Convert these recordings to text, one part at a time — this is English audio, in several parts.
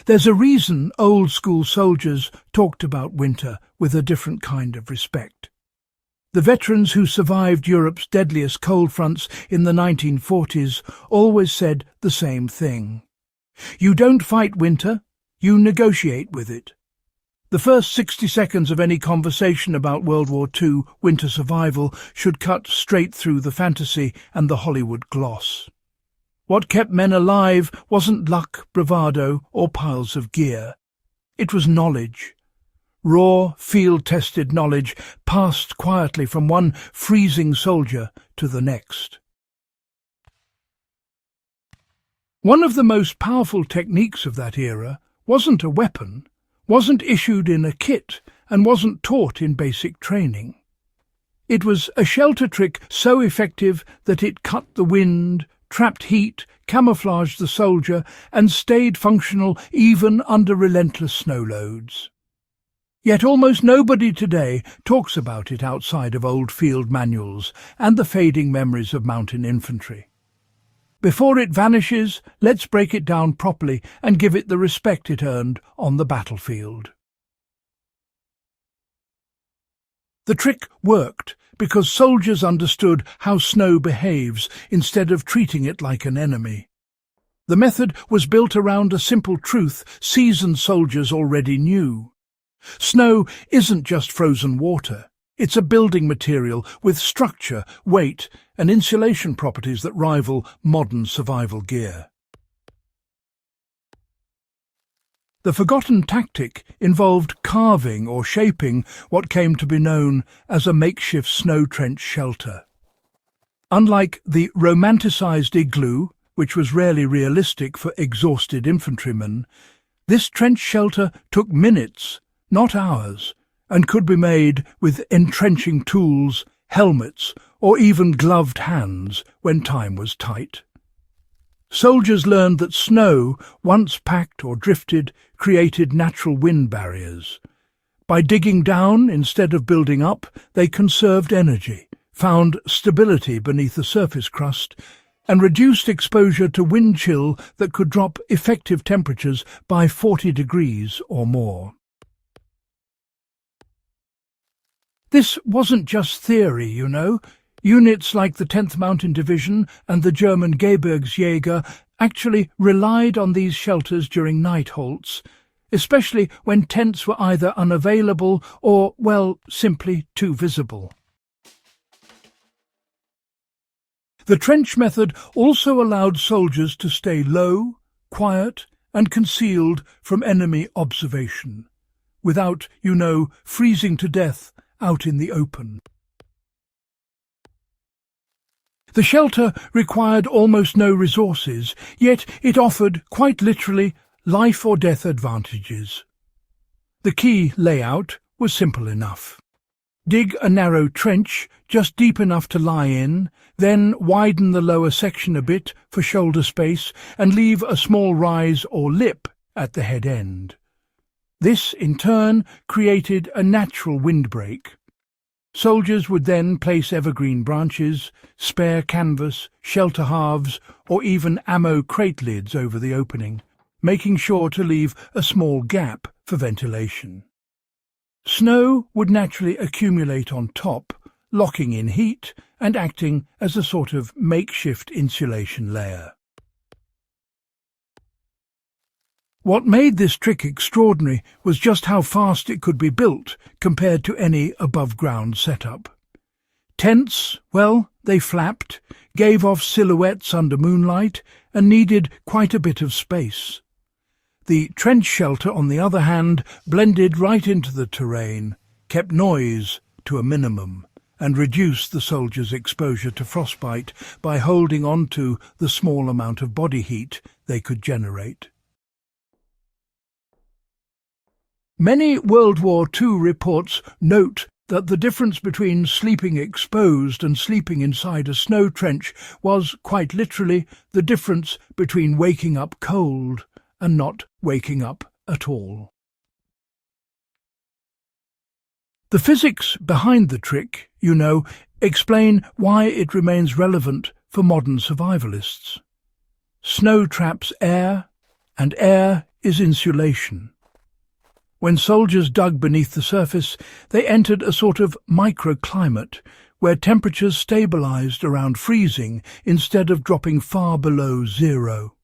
There's a reason old-school soldiers talked about winter with a different kind of respect. The veterans who survived Europe's deadliest cold fronts in the 1940s always said the same thing. You don't fight winter, you negotiate with it. The first 60 seconds of any conversation about World War II winter survival should cut straight through the fantasy and the Hollywood gloss. What kept men alive wasn't luck, bravado, or piles of gear. It was knowledge. Raw, field-tested knowledge passed quietly from one freezing soldier to the next. One of the most powerful techniques of that era wasn't a weapon, wasn't issued in a kit, and wasn't taught in basic training. It was a shelter trick so effective that it cut the wind, trapped heat, camouflaged the soldier, and stayed functional even under relentless snow loads. Yet almost nobody today talks about it outside of old field manuals and the fading memories of mountain infantry. Before it vanishes, let's break it down properly and give it the respect it earned on the battlefield. The trick worked because soldiers understood how snow behaves instead of treating it like an enemy. The method was built around a simple truth seasoned soldiers already knew. Snow isn't just frozen water. It's a building material with structure, weight, and insulation properties that rival modern survival gear. The forgotten tactic involved carving or shaping what came to be known as a makeshift snow trench shelter. Unlike the romanticized igloo, which was rarely realistic for exhausted infantrymen, this trench shelter took minutes, not hours, and could be made with entrenching tools, helmets, or even gloved hands when time was tight. Soldiers learned that snow, once packed or drifted, created natural wind barriers. By digging down instead of building up, they conserved energy, found stability beneath the surface crust, and reduced exposure to wind chill that could drop effective temperatures by 40 degrees or more. This wasn't just theory, you know. Units like the 10th Mountain Division and the German Gebirgsjäger actually relied on these shelters during night halts, especially when tents were either unavailable or, well, simply too visible. The trench method also allowed soldiers to stay low, quiet, and concealed from enemy observation, without, freezing to death out in the open. The shelter required almost no resources, yet it offered, quite literally, life or death advantages. The key layout was simple enough. Dig a narrow trench, just deep enough to lie in, then widen the lower section a bit for shoulder space and leave a small rise or lip at the head end. This, in turn, created a natural windbreak. Soldiers would then place evergreen branches, spare canvas, shelter halves, or even ammo crate lids over the opening, making sure to leave a small gap for ventilation. Snow would naturally accumulate on top, locking in heat and acting as a sort of makeshift insulation layer. What made this trick extraordinary was just how fast it could be built compared to any above-ground setup. Tents, well, they flapped, gave off silhouettes under moonlight, and needed quite a bit of space. The trench shelter, on the other hand, blended right into the terrain, kept noise to a minimum, and reduced the soldiers' exposure to frostbite by holding on to the small amount of body heat they could generate. Many World War II reports note that the difference between sleeping exposed and sleeping inside a snow trench was, quite literally, the difference between waking up cold and not waking up at all. The physics behind the trick, explain why it remains relevant for modern survivalists. Snow traps air, and air is insulation. When soldiers dug beneath the surface, they entered a sort of microclimate where temperatures stabilized around freezing instead of dropping far below zero.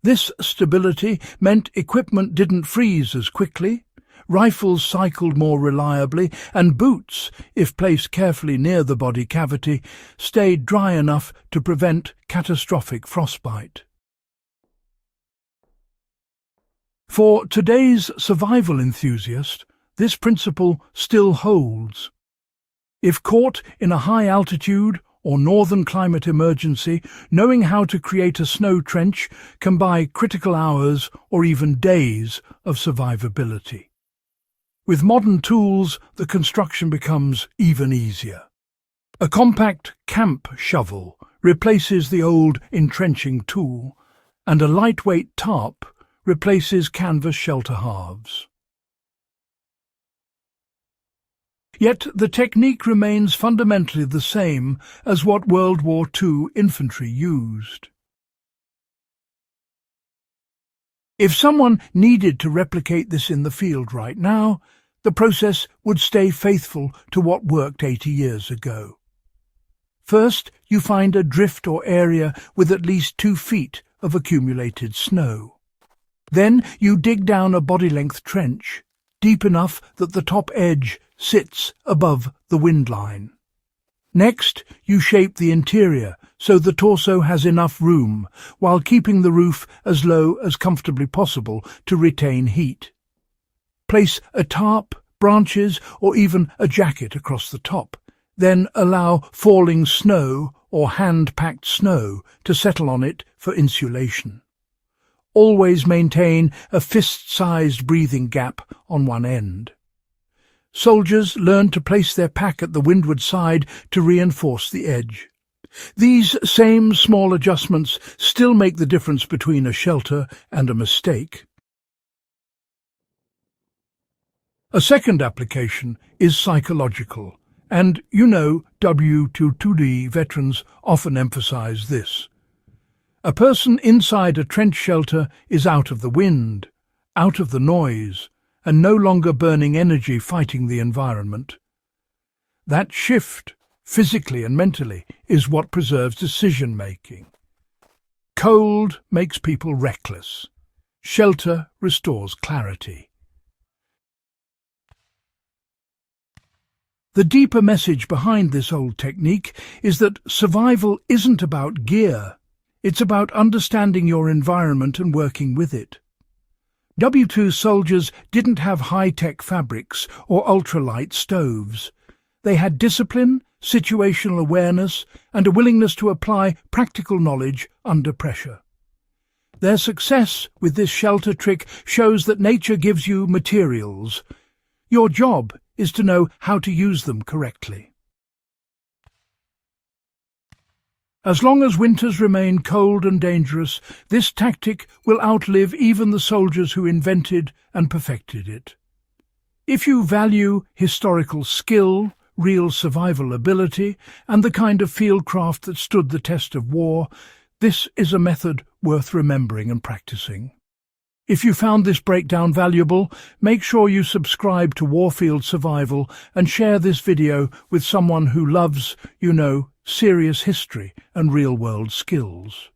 This stability meant equipment didn't freeze as quickly, rifles cycled more reliably, and boots, if placed carefully near the body cavity, stayed dry enough to prevent catastrophic frostbite. For today's survival enthusiast, this principle still holds. If caught in a high altitude or northern climate emergency, knowing how to create a snow trench can buy critical hours or even days of survivability. With modern tools, the construction becomes even easier. A compact camp shovel replaces the old entrenching tool, and a lightweight tarp replaces canvas shelter halves. Yet the technique remains fundamentally the same as what World War II infantry used. If someone needed to replicate this in the field right now, the process would stay faithful to what worked 80 years ago. First, you find a drift or area with at least 2 feet of accumulated snow. Then you dig down a body-length trench, deep enough that the top edge sits above the wind line. Next, you shape the interior so the torso has enough room, while keeping the roof as low as comfortably possible to retain heat. Place a tarp, branches, or even a jacket across the top. Then allow falling snow or hand-packed snow to settle on it for insulation. Always maintain a fist-sized breathing gap on one end. Soldiers learn to place their pack at the windward side to reinforce the edge. These same small adjustments still make the difference between a shelter and a mistake. A second application is psychological, and WWII veterans often emphasize this. A person inside a trench shelter is out of the wind, out of the noise, and no longer burning energy fighting the environment. That shift, physically and mentally, is what preserves decision-making. Cold makes people reckless. Shelter restores clarity. The deeper message behind this old technique is that survival isn't about gear. It's about understanding your environment and working with it. W2 soldiers didn't have high-tech fabrics or ultralight stoves. They had discipline, situational awareness, and a willingness to apply practical knowledge under pressure. Their success with this shelter trick shows that nature gives you materials. Your job is to know how to use them correctly. As long as winters remain cold and dangerous, this tactic will outlive even the soldiers who invented and perfected it. If you value historical skill, real survival ability, and the kind of fieldcraft that stood the test of war, this is a method worth remembering and practicing. If you found this breakdown valuable, make sure you subscribe to Warfield Survival and share this video with someone who loves, serious history and real-world skills.